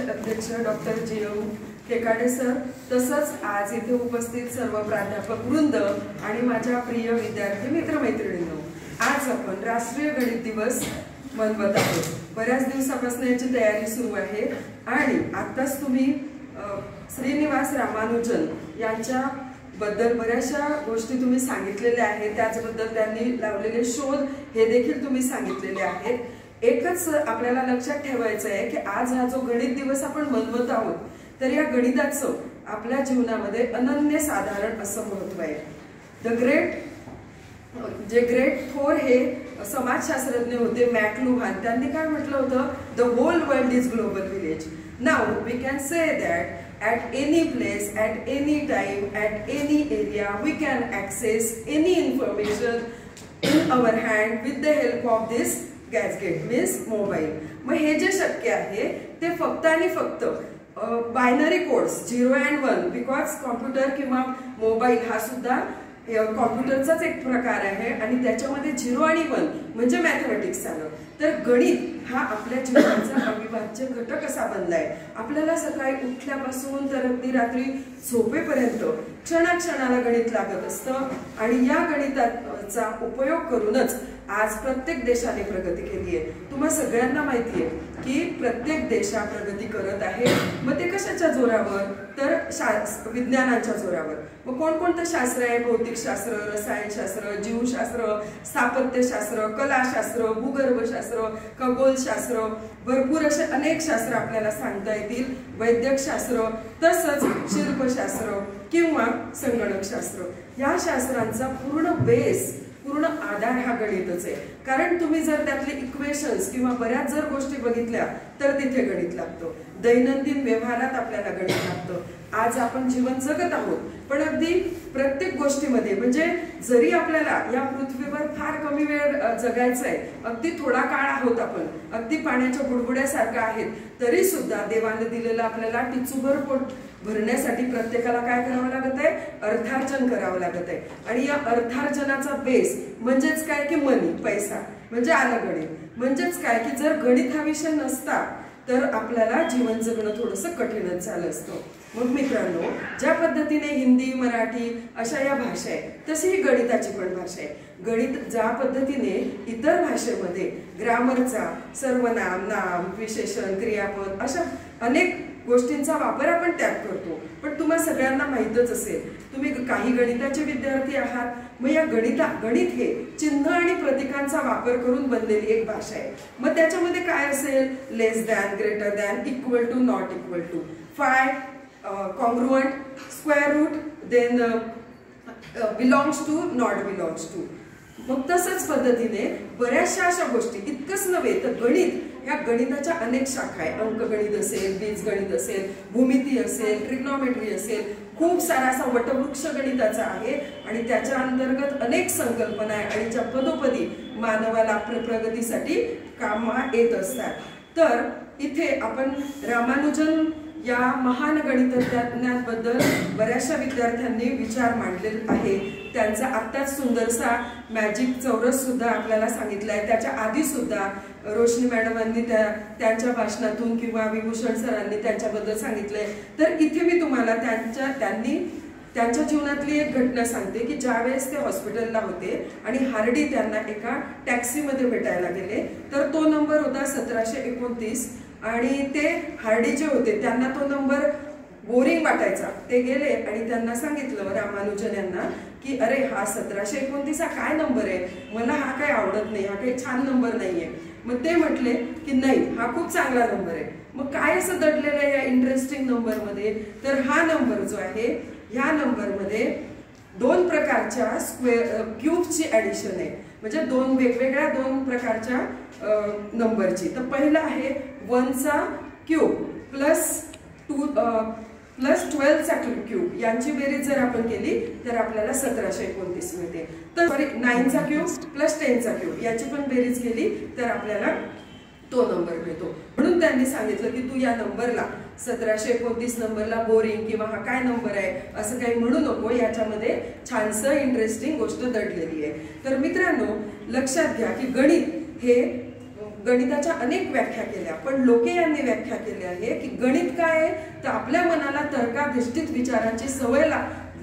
अध्यक्ष doctor GM केकाडे sir, तसंच आज इथे उपस्थित सर्व प्राध्यापक वृंद आणि माझ्या प्रिय विद्यार्थी मित्रमैत्रिणींनो, आज आपण राष्ट्रीय गणित दिवस मनवत आहोत। बऱ्याच दिवसापासून याची तयारी सुरू आहे आणि आताच तुम्ही श्रीनिवास रामानुजन यांच्या बद्दल बऱ्याचशा गोष्टी तुम्ही सांगितलेल्या आहेत, त्याचबद्दल त्यांनी लावलेले शोध हे देखील तुम्ही सांगितलेले आहेत। एकच आपल्याला लक्षात ठेवायचं आहे की आज हा जो गणित दिवस आपण मनवत आहोत, तर या गणिताचं आपल्या जीवनामध्ये अनन्यसाधारण असं महत्त्व आहे। ग्रेट थोर हे समाजशास्त्रज्ञ होते मॅकलुहान, त्यांनी काय म्हटलं होतं, the whole world is global village. Now we can say that at any place, at any time, at any area, we can access any information in our hand with the help of this gadget, means mobile। मग हे जे शक्य आहे ते फक्त आणि फक्त binary codes 0 and 1, because computer किंवा मोबाईल हा सुद्धा कॉम्प्युटरचाच एक प्रकार आहे आणि त्याच्यामध्ये 0 आणि 1 म्हणजे मॅथमॅटिक्स आलं। तर गणित हा आपल्या जीवनाचा अविभाज्य घटक असा बनलाय। आपल्याला सकाळी उठल्यापासून तर अगदी रात्री झोपेपर्यंत क्षणाक्षणाला गणित लागत असतं आणि या गणिताचा उपयोग करूनच आज प्रत्येक देशाने प्रगती केली आहे। तुम्हा सगळ्यांना माहिती आहे की प्रत्येक देश प्रगती करत आहे। मग ते कशाच्या जोरावर, तर विज्ञानाच्या जोरावर। मग कोणकोणतं शास्त्र आहे, भौतिकशास्त्र, रसायनशास्त्र, जीवशास्त्र, स्थापत्यशास्त्र, कलाशास्त्र, भूगर्भशास्त्र, खगोलशास्त्र, भरपूर असे अनेक शास्त्र आपल्याला सांगता येतील। वैद्यकशास्त्र, तसंच शिल्पशास्त्र किंवा संगणकशास्त्र, या शास्त्रांचा पूर्ण बेस, पूर्ण आधार हा गणितच आहे। कारण तुम्ही जर त्यातले इक्वेशन्स किंवा बऱ्याच जर गोष्टी बघितल्या तर तिथे गणित लागतं। दैनंदिन व्यवहारात आपल्याला गणित लागतं। आज आपण जीवन जगत आहोत, पण अगदी प्रत्येक गोष्टीमध्ये, म्हणजे जरी आपल्याला या पृथ्वीवर फार कमी वेळ जगायचं आहे, अगदी थोडा काळ आहोत आपण, अगदी पाण्याच्या बुडबुड्यासारखं आहेत, तरी सुद्धा देवाने दिलेलं आपल्याला टिचूभर पोट भरण्यासाठी प्रत्येकाला काय करावं लागत आहे, अर्थार्जन करावं लागत आहे। आणि या अर्थार्जनाचा बेस म्हणजेच काय की मनी, पैसा, म्हणजे आलं गणित। म्हणजेच काय की जर गणित हा विषय नसता तर आपल्याला जीवन जगणं थोडंसं कठीणच झालं असतं। मग मित्रांनो, ज्या पद्धतीने हिंदी, मराठी अशा या भाषा आहे, तशी ही गणिताची पण भाषा आहे। गणित ज्या पद्धतीने इतर भाषेमध्ये ग्रामरचा, सर्वनाम, नाम, विशेषण, क्रियापद अशा अनेक गोष्टींचा वापर आपण त्यात करतो, पण तुम्हाला सगळ्यांना माहीतच असेल, तुम्ही काही गणिताचे विद्यार्थी आहात। मग या गणित हे चिन्ह आणि प्रतीकांचा वापर करून बनलेली एक भाषा आहे। मग त्याच्यामध्ये काय असेल, less than, greater than, equal to, not equal to, phi, congruent, square root, then belongs to, not belongs to. मग तसंच पद्धतीने बऱ्याचशा अशा गोष्टी, इतकंच नव्हे तर गणित, ह्या गणिताच्या अनेक शाखा आहे। अंकगणित असेल, बीजगणित असेल, भूमिती असेल, ट्रिग्नोमेट्री असेल, खूप सारा असा वटवृक्ष गणिताचा आहे आणि त्याच्या अंतर्गत अनेक संकल्पना आहे आणि ज्या पदोपदी मानवाला प्रगतीसाठी कामात येत असतात। तर इथे आपण रामानुजन या महान गणितज्ञांबद्दल बऱ्याचशा विद्यार्थ्यांनी विचार मांडलेले आहे। त्यांचा आत्ताच सुंदरसा मॅजिक चौरस सुद्धा आपल्याला सांगितला आहे। त्याच्या आधी सुद्धा रोशनी मॅडमांनी त्यांच्या भाषणातून किंवा विभूषण सरांनी त्यांच्याबद्दल सांगितलंय। तर इथे मी तुम्हाला त्यांच्या जीवनातली एक घटना सांगते की ज्यावेळेस ते हॉस्पिटलला होते आणि हार्डी त्यांना एका टॅक्सीमध्ये भेटायला गेले, तर तो नंबर होता 1729 आणि ते हार्डी जे होते त्यांना तो नंबर बोरिंग वाटायचा। ते गेले आणि त्यांना सांगितलं रामानुजन यांना की अरे हा 1729 हा काय नंबर आहे, मला हा काही आवडत नाही, हा काही छान नंबर नाहीये। मग ते म्हटले की नाही, हा खूप चांगला नंबर आहे। मग काय असं दडलेलं आहे या इंटरेस्टिंग नंबरमध्ये, तर हा नंबर जो आहे, ह्या नंबरमध्ये 2 प्रकारच्या क्यूबची ॲडिशन आहे, म्हणजे 2 वेगवेगळ्या 2 प्रकारच्या नंबरची। तर पहिला आहे 1 चा क्यूब प्लस 12 चा क्यूब, यांची बेरीज जर आपण केली तर आपल्याला 1729 मिळते। तर 9 चा क्यूब प्लस 10 चा क्यूब याची पण बेरीज केली तर आपल्याला तो नंबर मिळतो। म्हणून त्यांनी सांगितलं की तू या नंबरला 1729 नंबरला बोरिंग किंवा हा काय नंबर आहे असं काही म्हणू नको, याच्यामध्ये छानसं इंटरेस्टिंग गोष्ट दडलेली आहे। तर मित्रांनो, लक्षात घ्या की गणित हे गणिताच्या अनेक व्याख्या केल्या, पण लोके यांनी व्याख्या केली आहे की गणित काय आहे तर आपल्या मनाला तर्काधिष्ठित विचारांची सवय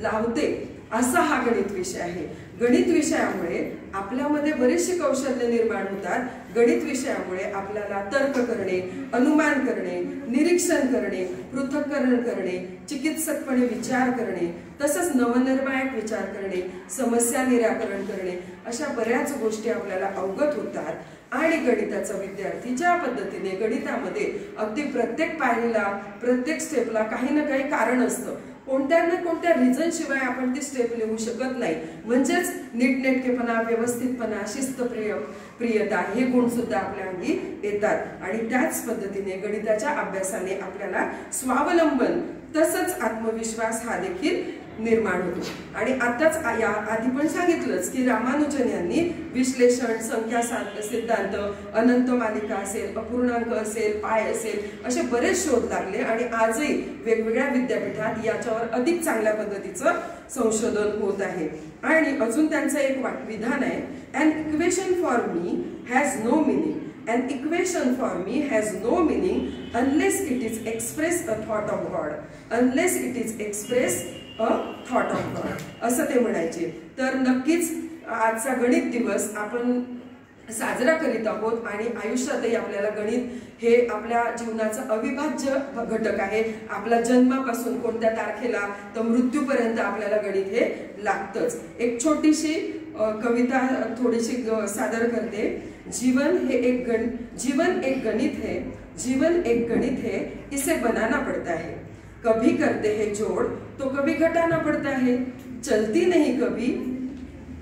लावते असा हा गणित विषय आहे. गणित विषयामुळे आपल्यामध्ये बरीचशी कौशल्य निर्माण होतात. गणित विषयामुळे आपल्याला तर्क करणे, अनुमान करणे, निरीक्षण करणे, पृथक्करण करणे, चिकित्सकपणे विचार करणे, तसंच नवनिर्णायक विचार करणे, समस्या निराकरण करणे, अशा बऱ्याच गोष्टी आपल्याला अवगत होतात. आणि गणिताचा विद्यार्थी ज्या पद्धतीने गणितामध्ये अगदी प्रत्येक पायरीला, प्रत्येक स्टेपला काही ना काही कारण असतं, कोणत्या ना कोणत्या रिझन शिवाय आपण ती स्टेप लिहू शकत नाही. म्हणजेच नीटनेटकेपणा, व्यवस्थितपणा, शिस्तप्रियता हे गुण सुद्धा आपल्या अंगी येतात. आणि त्याच पद्धतीने गणिताच्या अभ्यासाने आपल्याला स्वावलंबन तसंच आत्मविश्वास हा देखील निर्माण होतो. आणि आताच या आधी पण सांगितलंच की रामानुजन यांनी विश्लेषण, संख्या सिद्धांत, अनंत मालिका असेल, अपूर्णांक असेल, पाय असेल, असे बरेच शोध लागले. आणि आजही वेगवेगळ्या विद्यापीठात याच्यावर अधिक चांगल्या पद्धतीचं संशोधन होत आहे. आणि अजून त्यांचं एक विधान आहे, an equation for me has no meaning. An equation for me has no meaning unless it is express a thought of God. Unless it is express a thought of God. असं ते म्हणायचे. तर नक्कीच आजचा गणित दिवस आपण साजरा करीत आहोत आणि आयुष्यातही आपल्याला गणित हे आपल्या जीवनाचा अविभाज्य घटक आहे. आपल्या जन्मापासून कोणत्या तारखेला तर मृत्यूपर्यंत आपल्याला गणित हे लागतंच. एक छोटीशी कविता थोडीशी सादर करते. जीवन एक गणित है, जीवन एक गणित है, इसे बनाना पड़ता है. कभी करते हैं जोड़ तो कभी घटाना पड़ता है. चलती नहीं कभी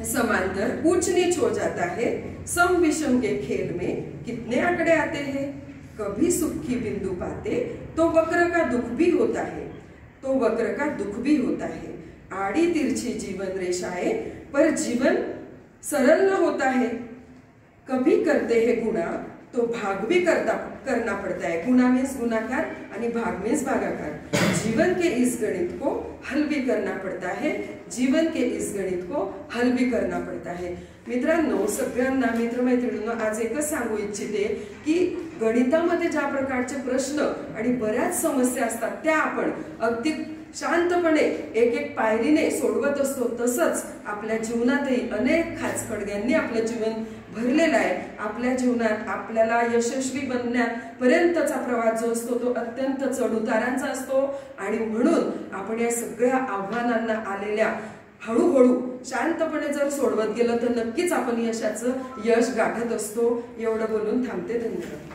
समांतर, ऊंच नीच हो जाता है. सम विषम के खेल में कितने आंकड़े आते हैं. कभी सुख की बिंदु पाते तो वक्र का दुख भी होता है, तो वक्र का दुख भी होता है. आड़ी तिरछी जीवन रेखाएं पर जीवन सरल न होता है. कभी करते हैं गुणा तो भाग भी करना पड़ता है. गुणा मीन्स गुणाकार आणि भाग मीन्स भागाकार. जीवन के इस गणित को हल भी करना पड़ता है. जीवन के इस गणित को हल भी करना पड़ता है. मित्रांनो, सगळ्यांना मित्रमैत्रिणींनो आज एकच सांगू इच्छिते की गणितामध्ये ज्या प्रकारचे प्रश्न आणि बऱ्याच समस्या असतात त्या आपण अगदी शांतपणे एक एक पायरीने सोडवत असतो. तसंच आपल्या जीवनातही अनेक खाचखळग्यांनी आपलं जीवन भरलेलं आहे. आपल्या जीवनात आपल्याला यशस्वी बनण्यापर्यंतचा प्रवास जो असतो तो अत्यंत चढउतारांचा असतो. आणि म्हणून आपण या सगळ्या आव्हानांना आलेल्या हळूहळू शांतपणे जर सोडवत गेलं तर नक्कीच आपण यशाचं यश गाठत असतो. एवढं बोलून थांबते. धन्यवाद.